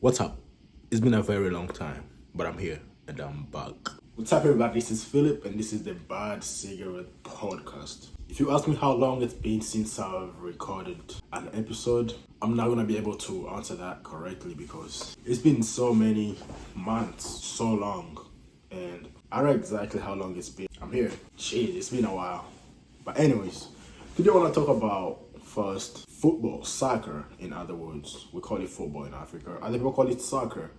What's up? It's been a very long time, but I'm here and I'm back. What's up, everybody? This is Philip, and this is the Bad Cigarette Podcast. If you ask me how long it's been since I've recorded an episode, I'm not gonna be able to answer that correctly because it's been so many months, so long, and I don't know exactly how long it's been. I'm here. Jeez, it's been a while. But anyways, today I want to talk about first football, soccer in other words. We call it football in Africa. Other people call it soccer.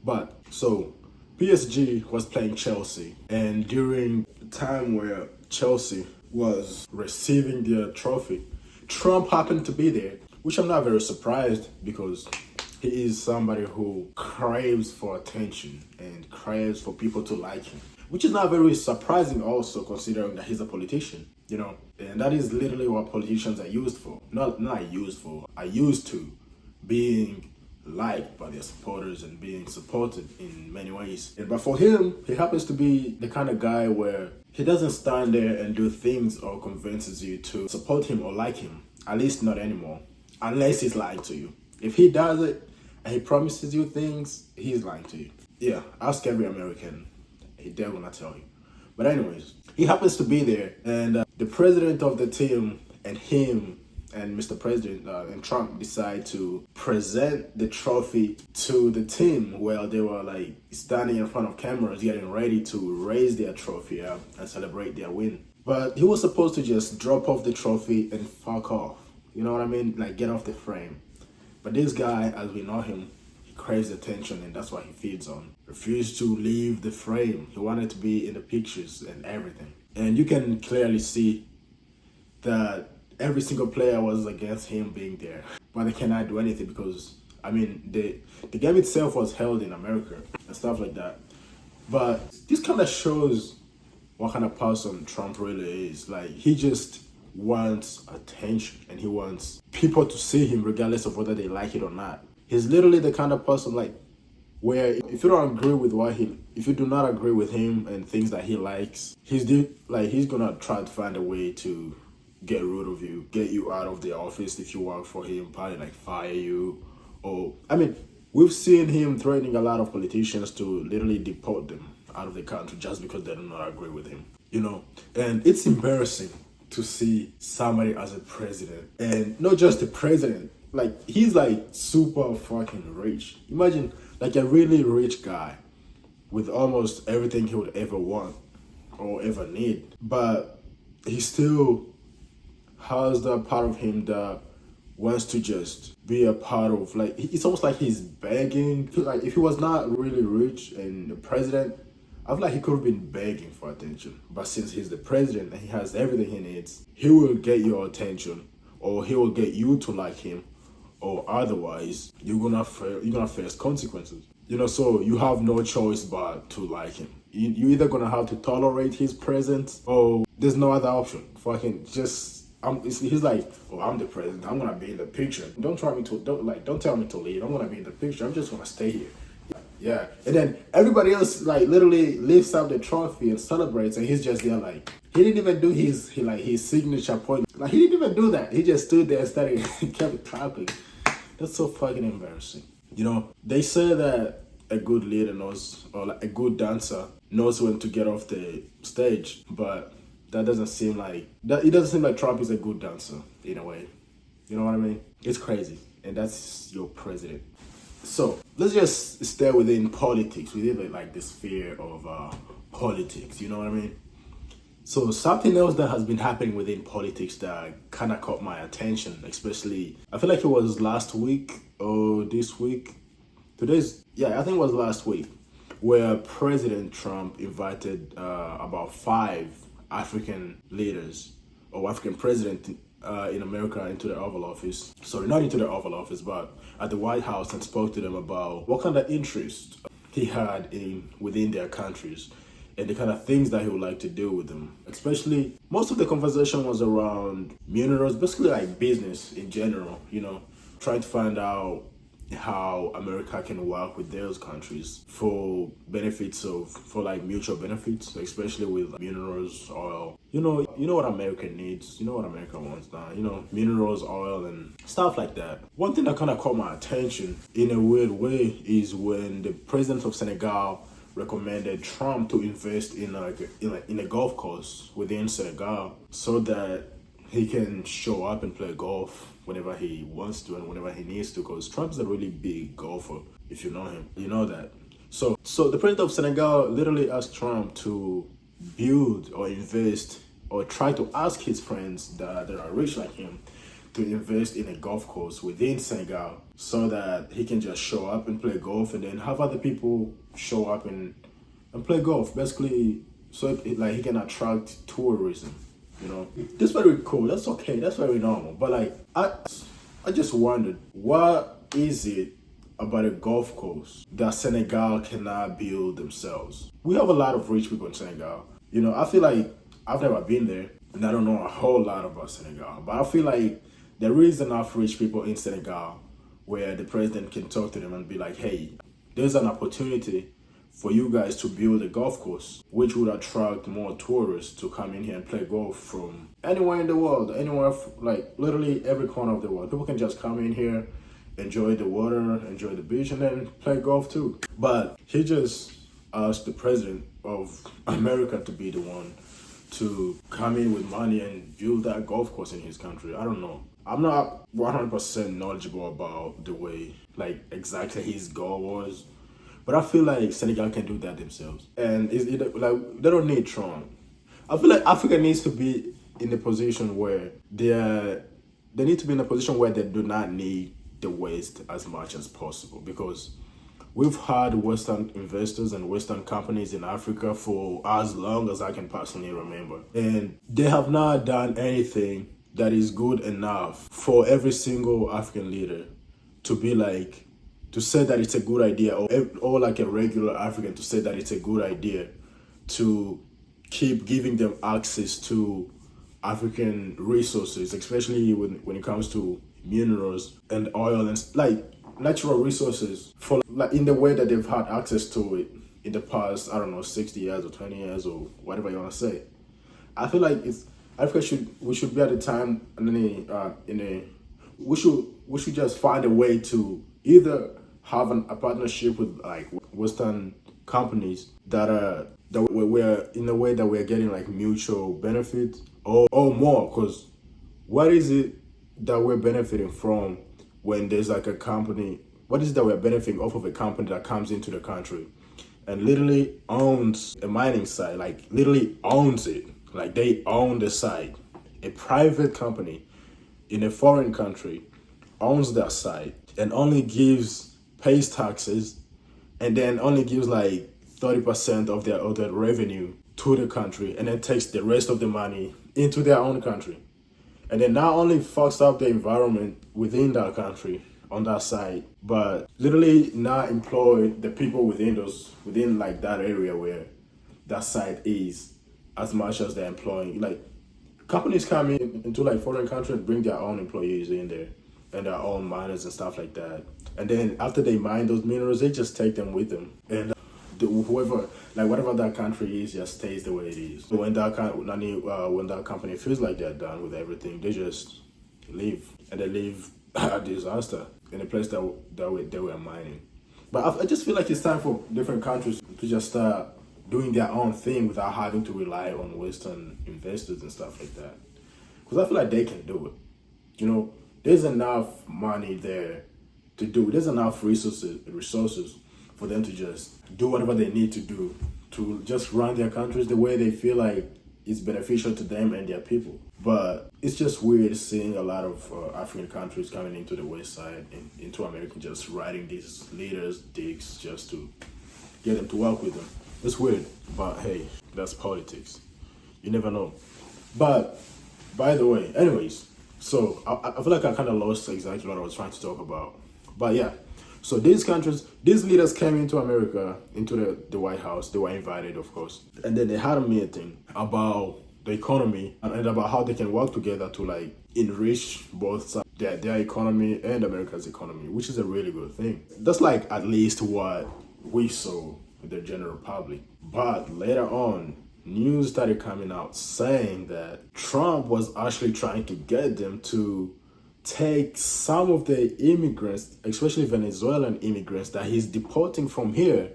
But so PSG was playing Chelsea, and during the time where Chelsea was receiving their trophy, Trump happened to be there, which I'm not very surprised because he is somebody who craves for attention and craves for people to like him, which is not very surprising also considering that he's a politician, and that is literally what politicians are used for. Not used for, are used to being liked by their supporters and being supported in many ways. But for him, he happens to be the kind of guy where he doesn't stand there and do things or convinces you to support him or like him. At least not anymore. Unless he's lying to you. If he does it and he promises you things, he's lying to you. Yeah, ask every American. They're gonna tell you. But anyways, he happens to be there, and the president of the team and him and Mr. President and Trump decide to present the trophy to the team while they were like standing in front of cameras getting ready to raise their trophy up and celebrate their win. But he was supposed to just drop off the trophy and fuck off. You know what I mean? Like get off the frame. But this guy, as we know him, he craves attention and that's what he feeds on. Refused to leave the frame. He wanted to be in the pictures and everything. And you can clearly see that every single player was against him being there. But they cannot do anything because, the game itself was held in America and stuff like that. But this kind of shows what kind of person Trump really is. Like, he just wants attention and he wants people to see him regardless of whether they like it or not. He's literally the kind of person like where if you don't agree with if you do not agree with him and things that he likes, he's gonna try to find a way to get rid of you, get you out of the office if you work for him, probably like fire you. Or we've seen him threatening a lot of politicians to literally deport them out of the country just because they do not agree with him. And it's embarrassing to see somebody as a president, and not just the president, like he's like super fucking rich. Imagine like a really rich guy with almost everything he would ever want or ever need, but he still has that part of him that wants to just be a part of, like, it's almost like he's begging. Like if he was not really rich and the president, I feel like he could have been begging for attention. But since he's the president and he has everything he needs, he will get your attention, or he will get you to like him, or otherwise you're gonna face consequences. So you have no choice but to like him. You either gonna have to tolerate his presence, or there's no other option. Fucking just he's like, oh, I'm the president. I'm gonna be in the picture. Don't tell me to leave. I'm gonna be in the picture. I'm just gonna stay here. Yeah, and then everybody else like literally lifts up the trophy and celebrates, and he's just there like he didn't even do his signature point. Like he didn't even do that. He just stood there and started kept clapping. That's so fucking embarrassing. They say that a good leader knows, or like a good dancer knows when to get off the stage, but that doesn't seem like that. It doesn't seem like Trump is a good dancer in a way. You know what I mean? It's crazy, and that's your president. So let's just stay within politics, within like the sphere of politics. You know what I mean? So something else that has been happening within politics that kind of caught my attention, especially I feel like it was last week or this week. I think it was last week, where President Trump invited about 5 African leaders or African presidents in America into the Oval Office. Sorry, not into the Oval Office, but at the White House, and spoke to them about what kind of interest he had within their countries and the kind of things that he would like to do with them. Especially, most of the conversation was around minerals, basically like business in general, trying to find out how America can work with those countries for benefits for like mutual benefits, especially with minerals, oil. You know what America needs. You know what America wants now. You know, minerals, oil, and stuff like that. One thing that kind of caught my attention in a weird way is when the president of Senegal recommended Trump to invest in a golf course within Senegal so that he can show up and play golf whenever he wants to and whenever he needs to, because Trump's a really big golfer. If you know him, you know that. So the president of Senegal literally asked Trump to build or invest or try to ask his friends that are rich like him to invest in a golf course within Senegal so that he can just show up and play golf and then have other people show up and play golf. Basically, so like he can attract tourism. You know, that's very cool. That's okay. That's very normal. But like, I just wondered, what is it about a golf course that Senegal cannot build themselves? We have a lot of rich people in Senegal. You know, I feel like I've never been there and I don't know a whole lot about Senegal. But I feel like there is enough rich people in Senegal where the president can talk to them and be like, hey, there's an opportunity for you guys to build a golf course, which would attract more tourists to come in here and play golf from anywhere in the world, anywhere, like literally every corner of the world. People can just come in here, enjoy the water, enjoy the beach, and then play golf too. But he just asked the president of America to be the one to come in with money and build that golf course in his country. I don't know. I'm not 100% knowledgeable about the way, like exactly his goal was. But I feel like Senegal can do that themselves. And like they don't need Trump. I feel like Africa needs to be in a position where they need to be in a position where they do not need the West as much as possible, because we've had Western investors and Western companies in Africa for as long as I can personally remember. And they have not done anything that is good enough for every single African leader to be like, to say that it's a good idea, or like a regular African to say that it's a good idea to keep giving them access to African resources, especially when it comes to minerals and oil and like natural resources, for like in the way that they've had access to it in the past, I don't know, 60 years or 20 years or whatever you want to say. I feel like we should be at a time we should just find a way to either have a partnership with like Western companies that we're in a way that we're getting like mutual benefit or more, because what is it that we're benefiting from when there's like a company, what is it that we're benefiting off of a company that comes into the country and literally owns a mining site, like literally owns it, like they own the site. A private company in a foreign country owns that site and only pays taxes, and then only gives like 30% of their other revenue to the country, and then takes the rest of the money into their own country. And then not only fucks up the environment within that country on that side, but literally not employ the people within like that area where that site is as much as they're employing. Like companies come into like foreign countries and bring their own employees in there and their own miners and stuff like that. And then after they mine those minerals, they just take them with them. And whatever that country is, just stays the way it is. When that company feels like they're done with everything, they just leave, and they leave a disaster in a place that they were mining. But I just feel like it's time for different countries to just start doing their own thing without having to rely on Western investors and stuff like that. Because I feel like they can do it. You know, there's enough money there to do. There's enough resources for them to just do whatever they need to do to just run their countries the way they feel like it's beneficial to them and their people. But it's just weird seeing a lot of African countries coming into the West side and into America, just riding these leaders' dicks just to get them to work with them. It's weird, but hey, that's politics. You never know. But by the way, anyways, so I feel like I kind of lost exactly what I was trying to talk about. But yeah, so these leaders came into America, into the White House. They were invited, of course. And then they had a meeting about the economy and about how they can work together to like enrich both sides, their economy and America's economy, which is a really good thing. That's like at least what we saw with the general public. But later on, news started coming out saying that Trump was actually trying to get them to take some of the immigrants, especially Venezuelan immigrants that he's deporting from here,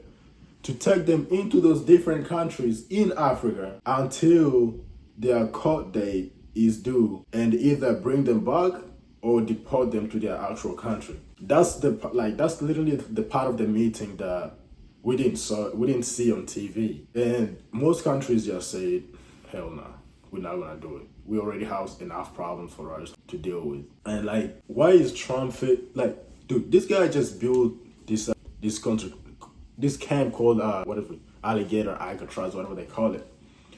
to take them into those different countries in Africa until their court date is due, and either bring them back or deport them to their actual country. That's literally the part of the meeting that we didn't see on TV. And most countries just said, hell no, we're not gonna do it. We already have enough problems for us to deal with. And like, why is Trump fit? Like, dude, this guy just built this country, this camp called Alligator, Alcatraz, whatever they call it,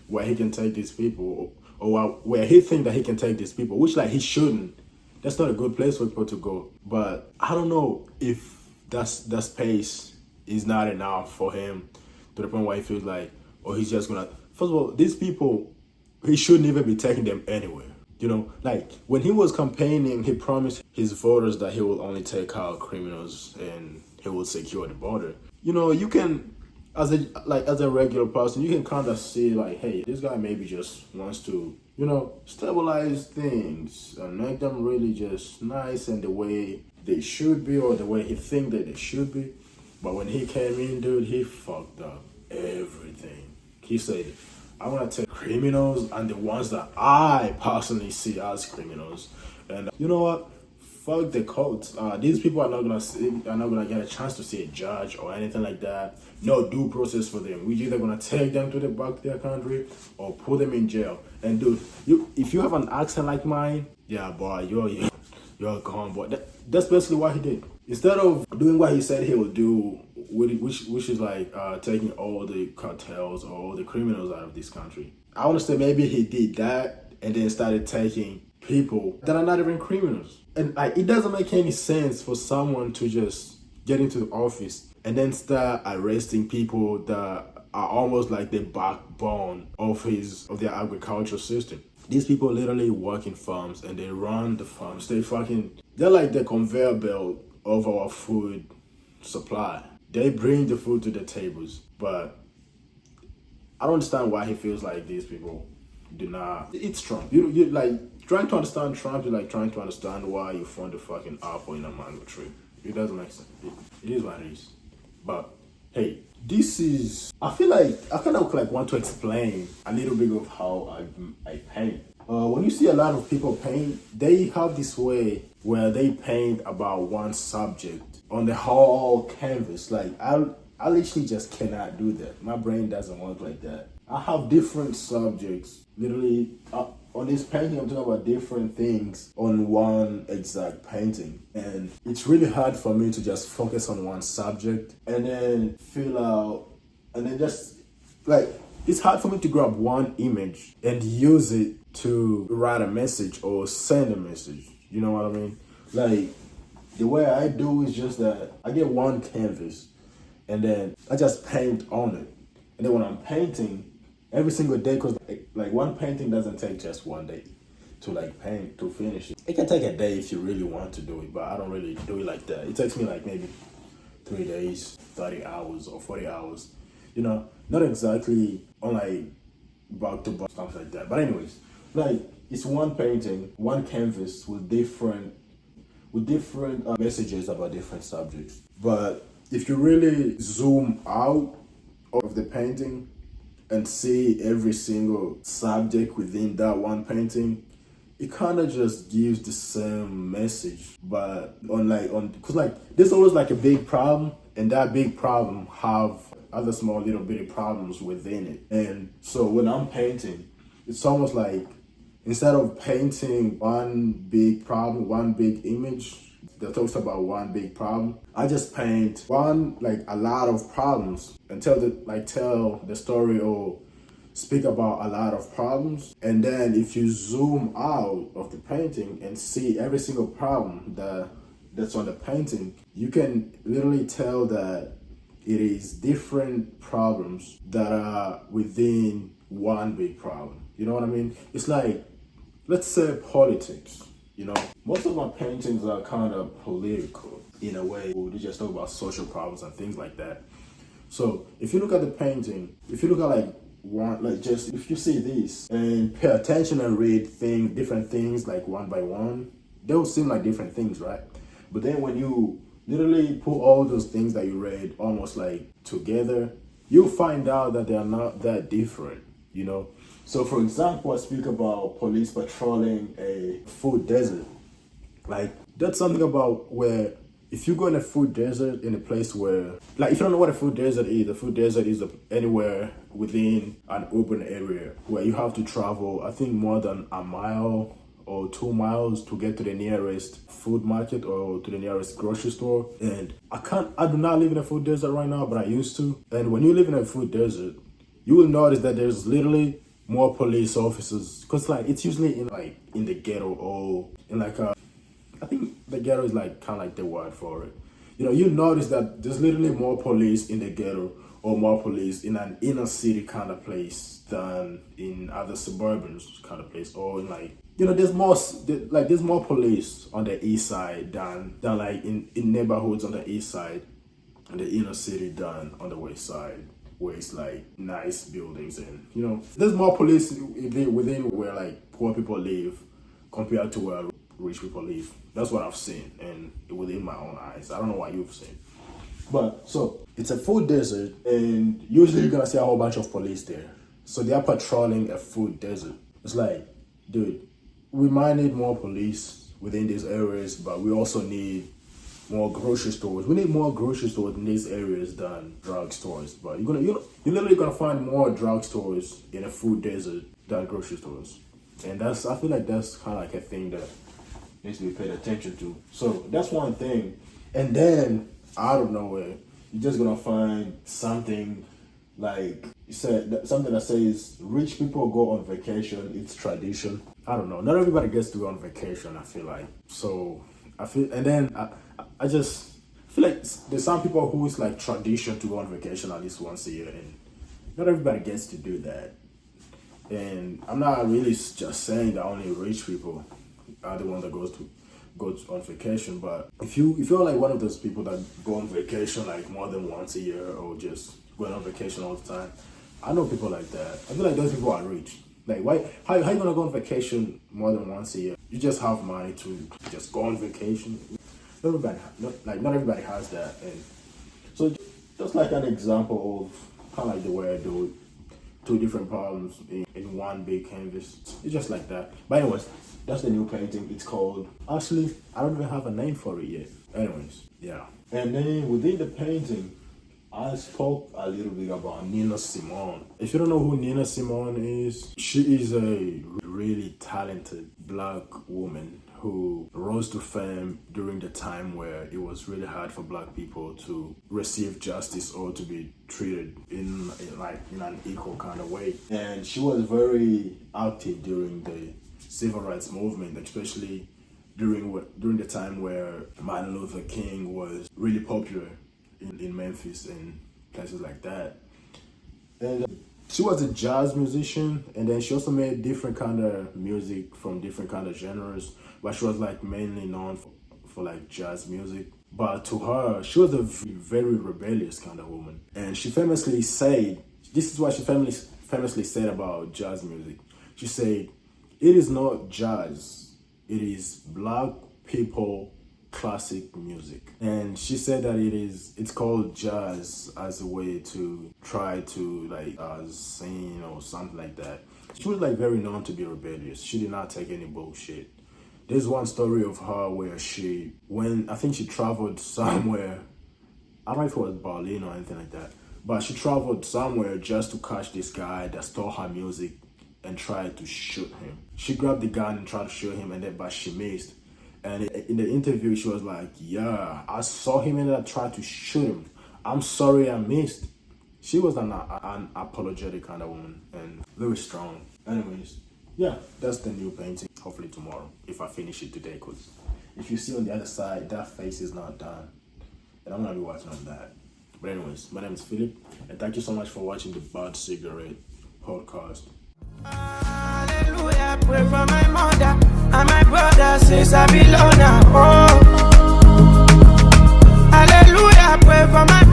where he can take these people, or where he think that he can take these people, which like he shouldn't. That's not a good place for people to go. But I don't know if that space is not enough for him to the point where he feels like, or he's just gonna. First of all, these people, he shouldn't even be taking them anywhere. You know, like when he was campaigning, he promised his voters that he will only take out criminals and he will secure the border. You know, you can, as a regular person, you can kind of see like, hey, this guy maybe just wants to, you know, stabilize things and make them really just nice and the way they should be, or the way he think that they should be. But when he came in, dude, he fucked up everything. He said, I want to take criminals and the ones that I personally see as criminals. And you know what? Fuck the courts. These people are not gonna get a chance to see a judge or anything like that. No due process for them. We're either gonna take them to the back to their country or put them in jail. And dude, if you have an accent like mine, yeah, boy, you're gone, boy. That's basically what he did. Instead of doing what he said he would do, which is like taking all the cartels or all the criminals out of this country. I want to say maybe he did that and then started taking people that are not even criminals. And it doesn't make any sense for someone to just get into the office and then start arresting people that are almost like the backbone of their agricultural system. These people literally work in farms and they run the farms. They're like the conveyor belt of our food supply. They bring the food to the tables, but I don't understand why he feels like these people do not. It's Trump. You like trying to understand Trump. You're like trying to understand why you found the fucking apple in a mango tree. It doesn't make sense. It is what it is. But hey, I feel like I kind of like want to explain a little bit of how I paint. When you see a lot of people paint, they have this way where they paint about one subject on the whole canvas. Like I literally just cannot do that. My brain doesn't work like that. I have different subjects. Literally, on this painting, I'm talking about different things on one exact painting. And it's really hard for me to just focus on one subject and then fill out, and then just like, it's hard for me to grab one image and use it to write a message or send a message. You know what I mean? Like, the way I do is just that I get one canvas and then I just paint on it. And then when I'm painting every single day, because like one painting doesn't take just one day to like paint, to finish it. It can take a day if you really want to do it, but I don't really do it like that. It takes me like maybe 3 days, 30 hours or 40 hours. You know, not exactly on like back to back, stuff like that. But anyways, like it's one painting, one canvas with different messages about different subjects. But if you really zoom out of the painting and see every single subject within that one painting, it kind of just gives the same message, but because like there's always like a big problem, and that big problem have other small little bitty problems within it. And so when I'm painting, it's almost like instead of painting one big problem, one big image that talks about one big problem, I just paint a lot of problems and tell the story or speak about a lot of problems. And then if you zoom out of the painting and see every single problem that's on the painting, you can literally tell that it is different problems that are within one big problem. You know what I mean? It's like, let's say politics. You know, most of my paintings are kind of political in a way. They just talk about social problems and things like that. So if you look at the painting, if you look at like one, like just if you see this and pay attention and read different things like one by one, they will seem like different things, right? But then when you literally put all those things that you read almost like together, you'll find out that they are not that different, you know? So for example, I speak about police patrolling a food desert. Like that's something about where if you go in a food desert in a place where, like if you don't know what a food desert is, a food desert is anywhere within an urban area where you have to travel, I think more than a mile or 2 miles to get to the nearest food market or to the nearest grocery store. And I do not live in a food desert right now, but I used to. And when you live in a food desert, you will notice that there's literally more police officers, because like it's usually in the ghetto or in like I think the ghetto is like kind of like the word for it. You know, you notice that there's literally more police in the ghetto or more police in an inner city kind of place than in other suburban kind of place, or in like, you know, there's more police on the east side than like in neighborhoods on the east side and the inner city than on the west side, where it's like nice buildings. And you know, there's more police within where like poor people live compared to where rich people live. That's what I've seen, and within my own eyes. I don't know what you've seen. But so it's a food desert, and usually you're gonna see a whole bunch of police there. So they are patrolling a food desert. It's like, dude, we might need more police within these areas, but we also need more grocery stores. We need more grocery stores in these areas than drug stores. But you're literally gonna find more drug stores in a food desert than grocery stores. And I feel like that's kind of like a thing that needs to be paid attention to. So that's one thing. And then out of nowhere, you're just gonna find something like you said, something that says rich people go on vacation. It's tradition. I don't know. Not everybody gets to go on vacation, I feel like. So I feel, and then I just feel like there's some people who it's like tradition to go on vacation at least once a year, and not everybody gets to do that. And I'm not really just saying that only rich people are the one that goes on vacation, but if you're like one of those people that go on vacation like more than once a year or just going on vacation all the time, I know people like that. I feel like those people are rich. Like why? How you gonna go on vacation more than once a year? You just have money to just go on vacation. Not everybody has that, and so just like an example of kind of like the way I do it. Two different problems in one big canvas. It's just like that. But anyways, that's the new painting. It's called, actually, I don't even have a name for it yet. Anyways, yeah. And then within the painting, I spoke a little bit about Nina Simone. If you don't know who Nina Simone is, she is a really talented black woman who rose to fame during the time where it was really hard for black people to receive justice or to be treated in an equal kind of way. And she was very active during the civil rights movement, especially during the time where Martin Luther King was really popular in Memphis and places like that. And she was a jazz musician, and then she also made different kind of music from different kind of genres, but she was like mainly known for like jazz music. But to her, she was a very rebellious kind of woman. And she famously said, this is what she famously said about jazz music. She said, it is not jazz, it is black people classic music. And she said that it's called jazz as a way to try to like sing or something like that. She was like very known to be rebellious. She did not take any bullshit. There's one story of her where I think she traveled somewhere, I don't know if it was Berlin or anything like that, but she traveled somewhere just to catch this guy that stole her music and tried to shoot him. She grabbed the gun and tried to shoot him, but she missed. And in the interview, she was like, yeah, I saw him and I tried to shoot him. I'm sorry I missed. She was an apologetic kind of woman and very strong. Anyways, yeah, that's the new painting. Hopefully tomorrow, if I finish it today, because if you see on the other side, that face is not done. And I'm going to be working on that. But anyways, my name is Philip, and thank you so much for watching the Bad Cigarette podcast. Hallelujah, pray for my mother and my brothers. since I belong now. Oh, hallelujah, pray for my